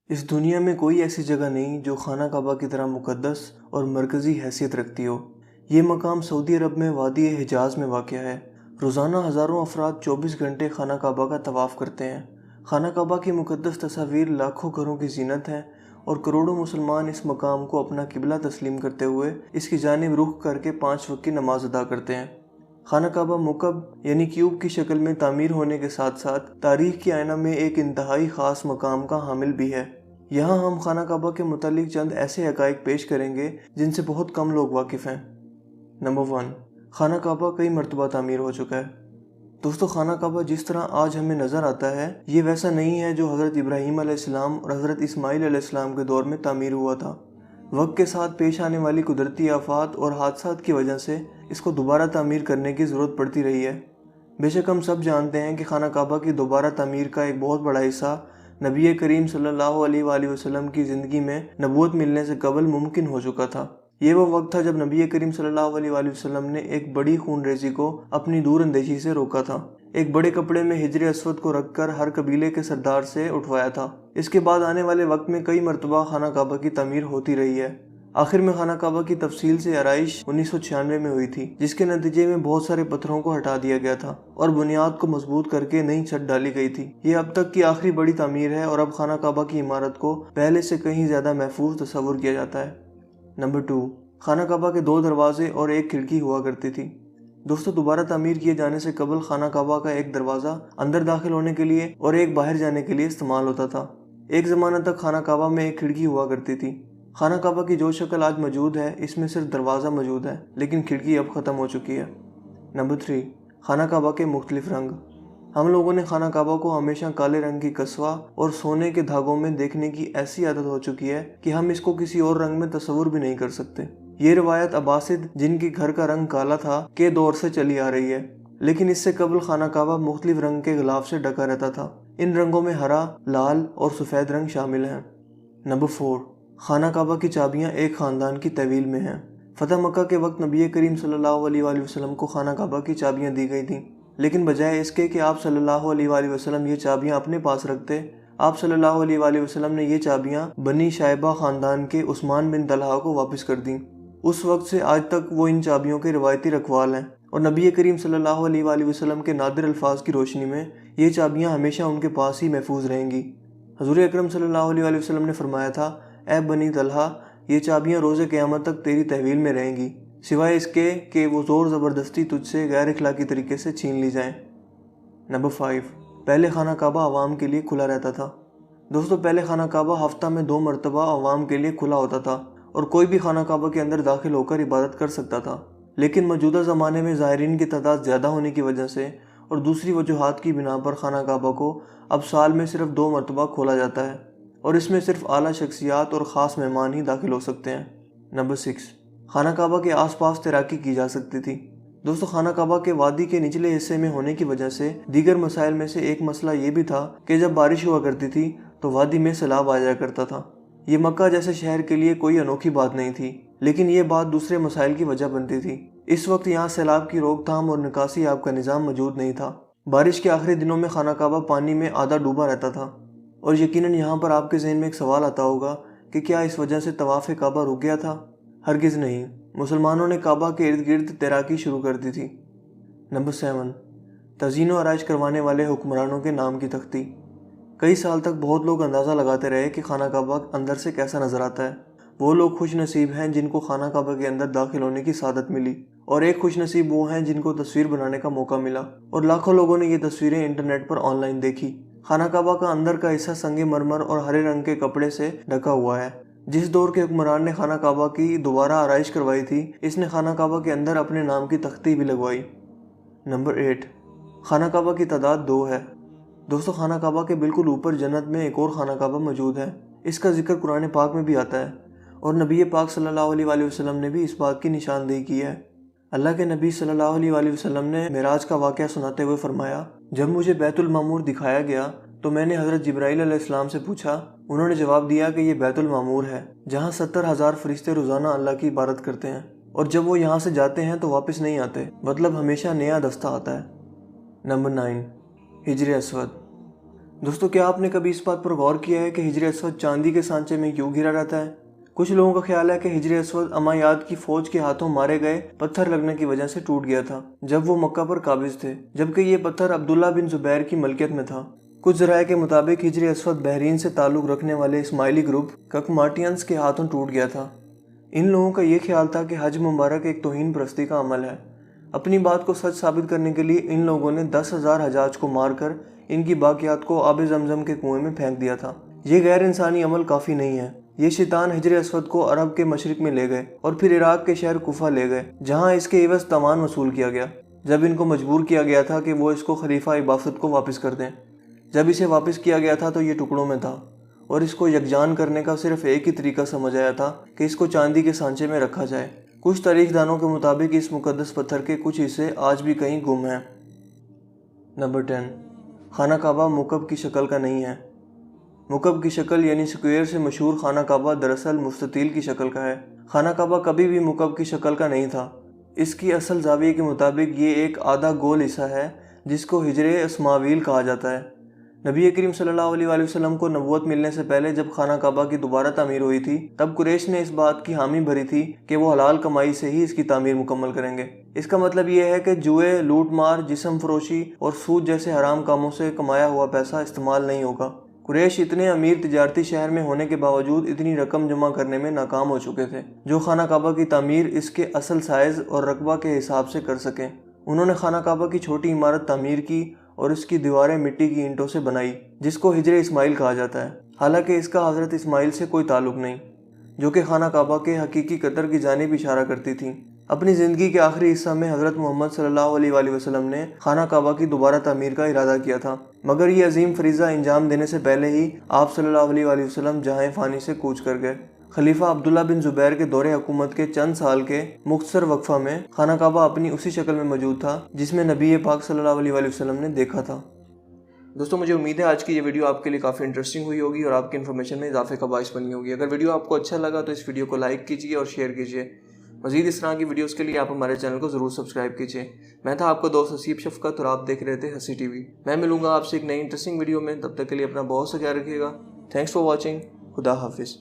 اس دنیا میں کوئی ایسی جگہ نہیں جو خانہ کعبہ کی طرح مقدس اور مرکزی حیثیت رکھتی ہو۔ یہ مقام سعودی عرب میں وادی حجاز میں واقع ہے۔ روزانہ ہزاروں افراد 24 گھنٹے خانہ کعبہ کا طواف کرتے ہیں۔ خانہ کعبہ کی مقدس تصاویر لاکھوں گھروں کی زینت ہیں اور کروڑوں مسلمان اس مقام کو اپنا قبلہ تسلیم کرتے ہوئے اس کی جانب رخ کر کے 5 وقت کی نماز ادا کرتے ہیں۔ خانہ کعبہ مکعب یعنی کیوب کی شکل میں تعمیر ہونے کے ساتھ ساتھ تاریخ کے آئینہ میں ایک انتہائی خاص مقام کا حامل بھی ہے۔ یہاں ہم خانہ کعبہ کے متعلق چند ایسے حقائق پیش کریں گے جن سے بہت کم لوگ واقف ہیں۔ نمبر 1، خانہ کعبہ کئی مرتبہ تعمیر ہو چکا ہے۔ دوستو، خانہ کعبہ جس طرح آج ہمیں نظر آتا ہے یہ ویسا نہیں ہے جو حضرت ابراہیم علیہ السلام اور حضرت اسماعیل علیہ السلام کے دور میں تعمیر ہوا تھا۔ وقت کے ساتھ پیش آنے والی قدرتی آفات اور حادثات کی وجہ سے اس کو دوبارہ تعمیر کرنے کی ضرورت پڑتی رہی ہے۔ بے شک ہم سب جانتے ہیں کہ خانہ کعبہ کی دوبارہ تعمیر کا ایک بہت بڑا حصہ نبی کریم صلی اللہ علیہ وآلہ وسلم کی زندگی میں نبوت ملنے سے قبل ممکن ہو چکا تھا۔ یہ وہ وقت تھا جب نبی کریم صلی اللہ علیہ وآلہ وسلم نے ایک بڑی خون ریزی کو اپنی دور اندیشی سے روکا تھا۔ ایک بڑے کپڑے میں حجر اسود کو رکھ کر ہر قبیلے کے سردار سے اٹھوایا تھا۔ اس کے بعد آنے والے وقت میں کئی مرتبہ خانہ کعبہ کی تعمیر ہوتی رہی ہے۔ آخر میں خانہ کعبہ کی تفصیل سے آرائش 1996 میں ہوئی تھی، جس کے نتیجے میں بہت سارے پتھروں کو ہٹا دیا گیا تھا اور بنیاد کو مضبوط کر کے نئی چھت ڈالی گئی تھی۔ یہ اب تک کی آخری بڑی تعمیر ہے اور اب خانہ کعبہ کی عمارت کو پہلے سے کہیں زیادہ محفوظ تصور کیا جاتا ہے۔ نمبر 2، خانہ کعبہ کے 2 دروازے اور ایک کھڑکی ہوا کرتی تھی۔ دوستو، دوبارہ تعمیر کیے جانے سے قبل خانہ کعبہ کا ایک دروازہ اندر داخل ہونے کے لیے اور ایک باہر جانے کے لیے استعمال ہوتا تھا۔ ایک زمانہ تک خانہ کعبہ میں ایک کھڑکی ہوا کرتی تھی۔ خانہ کعبہ کی جو شکل آج موجود ہے اس میں صرف دروازہ موجود ہے، لیکن کھڑکی اب ختم ہو چکی ہے۔ نمبر 3، خانہ کعبہ کے مختلف رنگ۔ ہم لوگوں نے خانہ کعبہ کو ہمیشہ کالے رنگ کی کسوہ اور سونے کے دھاگوں میں دیکھنے کی ایسی عادت ہو چکی ہے کہ ہم اس کو کسی اور رنگ میں تصور بھی نہیں کر سکتے۔ یہ روایت عباسد، جن کے گھر کا رنگ کالا تھا، کے دور سے چلی آ رہی ہے، لیکن اس سے قبل خانہ کعبہ مختلف رنگ کے غلاف سے ڈھکا رہتا تھا۔ ان رنگوں میں ہرا، لال اور سفید رنگ شامل ہیں۔ نمبر 4، خانہ کعبہ کی چابیاں ایک خاندان کی تحویل میں ہیں۔ فتح مکہ کے وقت نبی کریم صلی اللہ علیہ وآلہ وسلم کو خانہ کعبہ کی چابیاں دی گئی تھیں، لیکن بجائے اس کے کہ آپ صلی اللہ علیہ وآلہ وسلم یہ چابیاں اپنے پاس رکھتے، آپ صلی اللہ علیہ وآلہ وسلم نے یہ چابیاں بنی شائبہ خاندان کے عثمان بن طلحہ کو واپس کر دیں۔ اس وقت سے آج تک وہ ان چابیوں کے روایتی رکھوال ہیں اور نبی کریم صلی اللہ علیہ وآلہ وسلم کے نادر الفاظ کی روشنی میں یہ چابیاں ہمیشہ ان کے پاس ہی محفوظ رہیں گی۔ حضور اکرم صلی اللہ علیہ وآلہ وسلم نے فرمایا تھا، اے بنی طلحہ، یہ چابیاں روز قیامت تک تیری تحویل میں رہیں گی، سوائے اس کے کہ وہ زور زبردستی تجھ سے غیر اخلاقی طریقے سے چھین لی جائیں۔ نمبر 5، پہلے خانہ کعبہ عوام کے لیے کھلا رہتا تھا۔ دوستو، پہلے خانہ کعبہ ہفتہ میں 2 مرتبہ عوام کے لیے کھلا ہوتا تھا اور کوئی بھی خانہ کعبہ کے اندر داخل ہو کر عبادت کر سکتا تھا، لیکن موجودہ زمانے میں زائرین کی تعداد زیادہ ہونے کی وجہ سے اور دوسری وجوہات کی بنا پر خانہ کعبہ کو اب سال میں صرف 2 مرتبہ کھولا جاتا ہے اور اس میں صرف اعلیٰ شخصیات اور خاص مہمان ہی داخل ہو سکتے ہیں۔ نمبر 6، خانہ کعبہ کے آس پاس تیراکی کی جا سکتی تھی۔ دوستو، خانہ کعبہ کے وادی کے نچلے حصے میں ہونے کی وجہ سے دیگر مسائل میں سے ایک مسئلہ یہ بھی تھا کہ جب بارش ہوا کرتی تھی تو وادی میں سیلاب آ جایا کرتا تھا۔ یہ مکہ جیسے شہر کے لیے کوئی انوکھی بات نہیں تھی، لیکن یہ بات دوسرے مسائل کی وجہ بنتی تھی۔ اس وقت یہاں سیلاب کی روک تھام اور نکاسی آب کا نظام موجود نہیں تھا۔ بارش کے آخری دنوں میں خانہ کعبہ پانی میں آدھا ڈوبا رہتا تھا اور یقیناً یہاں پر آپ کے ذہن میں ایک سوال آتا ہوگا کہ کیا اس وجہ سے طواف کعبہ رک گیا تھا؟ ہرگز نہیں، مسلمانوں نے کعبہ کے ارد گرد تیراکی شروع کر دی تھی۔ نمبر 7، تزئین و آرائش کروانے والے حکمرانوں کے نام کی تختی۔ کئی سال تک بہت لوگ اندازہ لگاتے رہے کہ خانہ کعبہ اندر سے کیسا نظر آتا ہے۔ وہ لوگ خوش نصیب ہیں جن کو خانہ کعبہ کے اندر داخل ہونے کی سعادت ملی، اور ایک خوش نصیب وہ ہیں جن کو تصویر بنانے کا موقع ملا، اور لاکھوں لوگوں نے یہ تصویریں انٹرنیٹ پر آن لائن دیکھی۔ خانہ کعبہ کا اندر کا حصہ سنگ مرمر اور ہرے رنگ کے کپڑے سے ڈھکا ہوا ہے۔ جس دور کے حکمران نے خانہ کعبہ کی دوبارہ آرائش کروائی تھی، اس نے خانہ کعبہ کے اندر اپنے نام کی تختی بھی لگوائی۔ نمبر 8، خانہ کعبہ کی تعداد 2 ہے۔ دوستو، خانہ کعبہ کے بالکل اوپر جنت میں ایک اور خانہ کعبہ موجود ہے۔ اس کا ذکر قرآن پاک میں بھی آتا ہے اور نبی پاک صلی اللہ علیہ وآلہ وسلم نے بھی اس بات کی نشاندہی کی ہے۔ اللہ کے نبی صلی اللہ علیہ وآلہ وسلم نے معراج کا واقعہ سناتے ہوئے فرمایا، جب مجھے بیت المعمور دکھایا گیا تو میں نے حضرت جبرائیل علیہ السلام سے پوچھا۔ انہوں نے جواب دیا کہ یہ بیت المعمور ہے، جہاں 70,000 فرشتے روزانہ اللہ کی عبادت کرتے ہیں، اور جب وہ یہاں سے جاتے ہیں تو واپس نہیں آتے، مطلب ہمیشہ نیا دستہ آتا ہے۔ نمبر 9، حجر اسود۔ دوستو کیا آپ نے کبھی اس بات پر غور کیا ہے کہ حجر اسود چاندی کے سانچے میں کیوں گھرا رہتا ہے؟ کچھ لوگوں کا خیال ہے کہ حجر اسود امویاد کی فوج کے ہاتھوں مارے گئے پتھر لگنے کی وجہ سے ٹوٹ گیا تھا جب وہ مکہ پر قابض تھے، جبکہ یہ پتھر عبداللہ بن زبیر کی ملکیت میں تھا۔ کچھ ذرائع کے مطابق حجر اسود بحرین سے تعلق رکھنے والے اسماعیلی گروپ ککماٹینز کے ہاتھوں ٹوٹ گیا تھا۔ ان لوگوں کا یہ خیال تھا کہ حج مبارک ایک توہین پرستی کا عمل ہے۔ اپنی بات کو سچ ثابت کرنے کے لیے ان لوگوں نے 10,000 حجاج کو مار کر ان کی باقیات کو آب زمزم کے کنویں میں پھینک دیا تھا۔ یہ غیر انسانی عمل کافی نہیں ہے۔ یہ شیطان حجر اسود کو عرب کے مشرق میں لے گئے اور پھر عراق کے شہر کوفہ لے گئے، جہاں اس کے عوض تاوان وصول کیا گیا۔ جب ان کو مجبور کیا گیا تھا کہ وہ اس کو خلیفہ عباسط کو واپس کر دیں، جب اسے واپس کیا گیا تھا تو یہ ٹکڑوں میں تھا، اور اس کو یکجان کرنے کا صرف ایک ہی طریقہ سمجھ آیا تھا کہ اس کو چاندی کے سانچے میں رکھا جائے۔ کچھ تاریخ دانوں کے مطابق اس مقدس پتھر کے کچھ حصے آج بھی کہیں گم ہیں۔ نمبر 10، خانہ کعبہ مکعب کی شکل کا نہیں ہے۔ مکعب کی شکل یعنی سکوئر سے مشہور خانہ کعبہ دراصل مستطیل کی شکل کا ہے۔ خانہ کعبہ کبھی بھی مکعب کی شکل کا نہیں تھا۔ اس کی اصل زاویے کے مطابق یہ ایک آدھا گول حصہ ہے جس کو حجر اسماویل کہا جاتا ہے۔ نبی کریم صلی اللہ علیہ وآلہ وسلم کو نبوت ملنے سے پہلے جب خانہ کعبہ کی دوبارہ تعمیر ہوئی تھی، تب قریش نے اس بات کی حامی بھری تھی کہ وہ حلال کمائی سے ہی اس کی تعمیر مکمل کریں گے۔ اس کا مطلب یہ ہے کہ جوئے، لوٹ مار، جسم فروشی اور سود جیسے حرام کاموں سے کمایا ہوا پیسہ استعمال نہیں ہوگا۔ قریش اتنے امیر تجارتی شہر میں ہونے کے باوجود اتنی رقم جمع کرنے میں ناکام ہو چکے تھے جو خانہ کعبہ کی تعمیر اس کے اصل سائز اور رقبہ کے حساب سے کر سکیں۔ انہوں نے خانہ کعبہ کی چھوٹی عمارت تعمیر کی اور اس کی دیواریں مٹی کی اینٹوں سے بنائی، جس کو حجر اسماعیل کہا جاتا ہے، حالانکہ اس کا حضرت اسماعیل سے کوئی تعلق نہیں، جو کہ خانہ کعبہ کے حقیقی قطر کی جانب اشارہ کرتی تھیں۔ اپنی زندگی کے آخری حصہ میں حضرت محمد صلی اللہ علیہ وآلہ وسلم نے خانہ کعبہ کی دوبارہ تعمیر کا ارادہ کیا تھا، مگر یہ عظیم فریضہ انجام دینے سے پہلے ہی آپ صلی اللہ علیہ وآلہ وسلم جہاں فانی سے کوچ کر گئے۔ خلیفہ عبداللہ بن زبیر کے دور حکومت کے چند سال کے مختصر وقفہ میں خانہ کعبہ اپنی اسی شکل میں موجود تھا جس میں نبی پاک صلی اللہ علیہ وآلہ وسلم نے دیکھا تھا۔ دوستوں مجھے امید ہے آج کی یہ ویڈیو آپ کے لیے کافی انٹرسٹنگ ہوئی ہوگی اور آپ کی انفارمیشن میں اضافے کا باعث بنی ہوگی۔ اگر ویڈیو آپ کو اچھا لگا تو اس ویڈیو کو لائک کیجیے اور شیئر کیجیے۔ مزید اس طرح کی ویڈیوز کے لیے آپ ہمارے چینل کو ضرور سبسکرائب کیجیے۔ میں تھا آپ کا دوست حسیب شفقت اور آپ دیکھ رہے تھے ہنسی ٹی وی۔ میں ملوں گا آپ سے ایک نئی انٹرسٹنگ ویڈیو میں، تب تک کے لیے اپنا بہت سا خیال رکھیے گا۔ Thanks for watching. خدا حافظ۔